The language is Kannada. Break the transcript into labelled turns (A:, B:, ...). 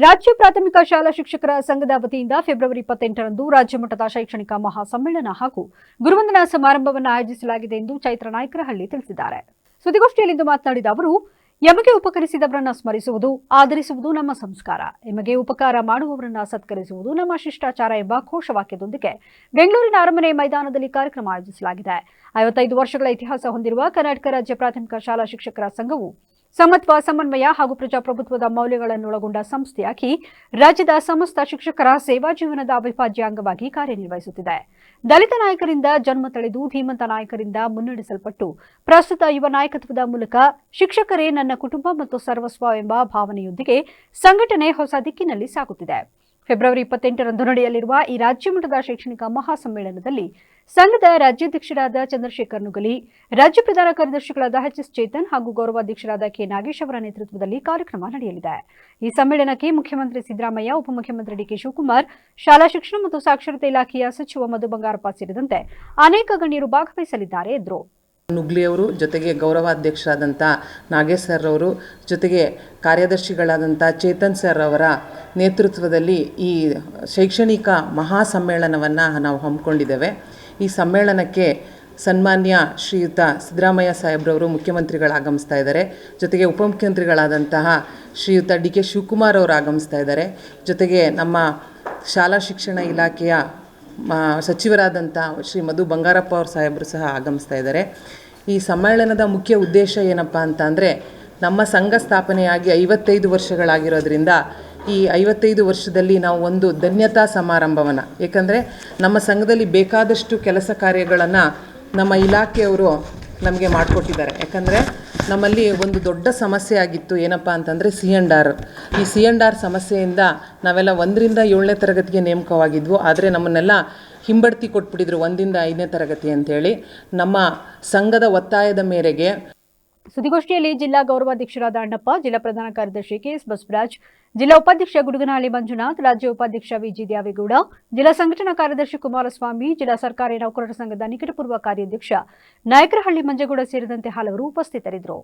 A: ರಾಜ್ಯ ಪ್ರಾಥಮಿಕ ಶಾಲಾ ಶಿಕ್ಷಕರ ಸಂಘದ ವತಿಯಿಂದ ಫೆಬ್ರವರಿ 28ರಂದು ರಾಜ್ಯ ಮಟ್ಟದ ಶೈಕ್ಷಣಿಕ ಮಹಾ ಸಮ್ಮೇಳನ ಹಾಗೂ ಗುರುವಂದನಾ ಸಮಾರಂಭವನ್ನು ಆಯೋಜಿಸಲಾಗಿದೆ ಎಂದು ಚೈತ್ರ ನಾಯಕರಹಳ್ಳಿ ತಿಳಿಸಿದ್ದಾರೆ. ಸುದ್ದಿಗೋಷ್ಠಿಯಲ್ಲಿಂದು ಮಾತನಾಡಿದ ಅವರು, ಎಮಗೆ ಉಪಕರಿಸಿದವರನ್ನು ಸ್ಮರಿಸುವುದು, ಆದರಿಸುವುದು ನಮ್ಮ ಸಂಸ್ಕಾರ. ಎಮಗೆ ಉಪಕಾರ ಮಾಡುವವರನ್ನು ಸತ್ಕರಿಸುವುದು ನಮ್ಮ ಶಿಷ್ಟಾಚಾರ ಎಂಬ ಘೋಷವಾಕ್ಯದೊಂದಿಗೆ ಬೆಂಗಳೂರಿನ ಅರಮನೆ ಮೈದಾನದಲ್ಲಿ ಕಾರ್ಯಕ್ರಮ ಆಯೋಜಿಸಲಾಗಿದೆ. 55 ವರ್ಷಗಳ ಇತಿಹಾಸ ಹೊಂದಿರುವ ಕರ್ನಾಟಕ ರಾಜ್ಯ ಪ್ರಾಥಮಿಕ ಶಾಲಾ ಶಿಕ್ಷಕರ ಸಂಘವು ಸಮತ್ವ, ಸಮನ್ವಯ ಹಾಗೂ ಪ್ರಜಾಪ್ರಭುತ್ವದ ಮೌಲ್ಯಗಳನ್ನೊಳಗೊಂಡ ಸಂಸ್ಥೆಯಾಗಿ ರಾಜ್ಯದ ಸಮಸ್ತ ಶಿಕ್ಷಕರ ಸೇವಾ ಜೀವನದ ಅವಿಭಾಜ್ಯ ಅಂಗವಾಗಿ ಕಾರ್ಯನಿರ್ವಹಿಸುತ್ತಿದೆ. ದಲಿತ ನಾಯಕರಿಂದ ಜನ್ಮ ತಳೆದು ಧೀಮಂತ ನಾಯಕರಿಂದ ಮುನ್ನಡೆಸಲ್ಪಟ್ಟು ಪ್ರಸ್ತುತ ಯುವ ನಾಯಕತ್ವದ ಮೂಲಕ ಶಿಕ್ಷಕರೇ ನನ್ನ ಕುಟುಂಬ ಮತ್ತು ಸರ್ವಸ್ವ ಎಂಬ ಭಾವನೆಯೊಂದಿಗೆ ಸಂಘಟನೆ ಹೊಸ ದಿಕ್ಕಿನಲ್ಲಿ ಸಾಗುತ್ತಿದೆ. ಫೆಬ್ರವರಿ 28ರಂದು ನಡೆಯಲಿರುವ ಈ ರಾಜ್ಯ ಮಟ್ಟದ ಶೈಕ್ಷಣಿಕ ಮಹಾ ಸಮ್ಮೇಳನದಲ್ಲಿ ಸಂಘದ ರಾಜ್ಯಾಧ್ಯಕ್ಷರಾದ ಚಂದ್ರಶೇಖರ್ ನುಗಲಿ, ರಾಜ್ಯ ಪ್ರಧಾನ ಕಾರ್ಯದರ್ಶಿಗಳಾದ ಎಚ್.ಎಸ್. ಚೇತನ್ ಹಾಗೂ ಗೌರವಾಧ್ಯಕ್ಷರಾದ ಕೆ. ನಾಗೇಶ್ ಅವರ ನೇತೃತ್ವದಲ್ಲಿ ಕಾರ್ಯಕ್ರಮ ನಡೆಯಲಿದೆ. ಈ ಸಮ್ಮೇಳನಕ್ಕೆ ಮುಖ್ಯಮಂತ್ರಿ ಸಿದ್ದರಾಮಯ್ಯ, ಉಪಮುಖ್ಯಮಂತ್ರಿ ಡಿ.ಕೆ. ಶಿವಕುಮಾರ್, ಶಾಲಾ ಶಿಕ್ಷಣ ಮತ್ತು ಸಾಕ್ಷರತೆ ಇಲಾಖೆಯ ಸಚಿವ ಮಧು ಬಂಗಾರಪ್ಪ ಸೇರಿದಂತೆ ಅನೇಕ ಗಣ್ಯರು ಭಾಗವಹಿಸಲಿದ್ದಾರೆ ಎಂದರು.
B: ನುಗ್ಲಿಯವರು, ಜೊತೆಗೆ ಗೌರವಾಧ್ಯಕ್ಷರಾದಂಥ ನಾಗೇಶ್ ಸರ್ ಅವರು, ಜೊತೆಗೆ ಕಾರ್ಯದರ್ಶಿಗಳಾದಂಥ ಚೇತನ್ ಸರ್ ಅವರ ನೇತೃತ್ವದಲ್ಲಿ ಈ ಶೈಕ್ಷಣಿಕ ಮಹಾ ಸಮ್ಮೇಳನವನ್ನು ನಾವು ಹಮ್ಮಿಕೊಂಡಿದ್ದೇವೆ. ಈ ಸಮ್ಮೇಳನಕ್ಕೆ ಸನ್ಮಾನ್ಯ ಶ್ರೀಯುತ ಸಿದ್ದರಾಮಯ್ಯ ಸಾಹೇಬ್ರವರು ಮುಖ್ಯಮಂತ್ರಿಗಳು ಆಗಮಿಸ್ತಾ ಇದ್ದಾರೆ. ಜೊತೆಗೆ ಉಪಮುಖ್ಯಮಂತ್ರಿಗಳಾದಂತಹ ಶ್ರೀಯುತ ಡಿ.ಕೆ. ಶಿವಕುಮಾರ್ ಅವರು ಆಗಮಿಸ್ತಾ ಇದ್ದಾರೆ. ಜೊತೆಗೆ ನಮ್ಮ ಶಾಲಾ ಶಿಕ್ಷಣ ಇಲಾಖೆಯ ಸಚಿವರಾದಂಥ ಶ್ರೀ ಮಧು ಬಂಗಾರಪ್ಪ ಅವ್ರ ಸಾಹೇಬರು ಸಹ ಆಗಮಿಸ್ತಾ ಇದ್ದಾರೆ. ಈ ಸಮ್ಮೇಳನದ ಮುಖ್ಯ ಉದ್ದೇಶ ಏನಪ್ಪ ಅಂತ ಅಂದರೆ, ನಮ್ಮ ಸಂಘ ಸ್ಥಾಪನೆಯಾಗಿ 55 ವರ್ಷಗಳಾಗಿರೋದ್ರಿಂದ ಈ 55 ವರ್ಷದಲ್ಲಿ ನಾವು ಒಂದು ಧನ್ಯತಾ ಸಮಾರಂಭವನ್ನು, ಏಕೆಂದರೆ ನಮ್ಮ ಸಂಘದಲ್ಲಿ ಬೇಕಾದಷ್ಟು ಕೆಲಸ ಕಾರ್ಯಗಳನ್ನು ನಮ್ಮ ಇಲಾಖೆಯವರು ನಮಗೆ ಮಾಡಿಕೊಟ್ಟಿದ್ದಾರೆ. ಯಾಕಂದರೆ ನಮ್ಮಲ್ಲಿ ಒಂದು ದೊಡ್ಡ ಸಮಸ್ಯೆ ಆಗಿತ್ತು. ಏನಪ್ಪ ಅಂತಂದರೆ C&R. ಈ C&R ಸಮಸ್ಯೆಯಿಂದ ನಾವೆಲ್ಲ 1ರಿಂದ 7ನೇ ತರಗತಿಗೆ ನೇಮಕವಾಗಿದ್ವು. ಆದರೆ ನಮ್ಮನ್ನೆಲ್ಲ ಹಿಂಬಡ್ತಿ ಕೊಟ್ಬಿಟ್ಟಿದ್ರು 1ರಿಂದ 5ನೇ ತರಗತಿ ಅಂತೇಳಿ. ನಮ್ಮ ಸಂಘದ ಒತ್ತಾಯದ ಮೇರೆಗೆ
A: ಸುದ್ದಿಗೋಷ್ಠಿಯಲ್ಲಿ ಜಿಲ್ಲಾ ಗೌರವಾಧ್ಯಕ್ಷರಾದ ಅಣ್ಣಪ್ಪ, ಜಿಲ್ಲಾ ಪ್ರಧಾನ ಕಾರ್ಯದರ್ಶಿ ಕೆ.ಎಸ್. ಬಸವರಾಜ್, ಜಿಲ್ಲಾ ಉಪಾಧ್ಯಕ್ಷ ಗುಡುಗನಹಳ್ಳಿ ಮಂಜುನಾಥ್, ರಾಜ್ಯ ಉಪಾಧ್ಯಕ್ಷ ವಿ.ಜಿ. ದ್ಯಾವೇಗೌಡ, ಜಿಲ್ಲಾ ಸಂಘಟನಾ ಕಾರ್ಯದರ್ಶಿ ಕುಮಾರಸ್ವಾಮಿ, ಜಿಲ್ಲಾ ಸರ್ಕಾರಿ ನೌಕರರ ಸಂಘದ ನಿಕಟಪೂರ್ವ ಕಾರ್ಯಾಧ್ಯಕ್ಷ ನಾಯಕರಹಳ್ಳಿ ಮಂಜೇಗೌಡ ಸೇರಿದಂತೆ ಹಲವರು ಉಪಸ್ಥಿತರಿದ್ದರು.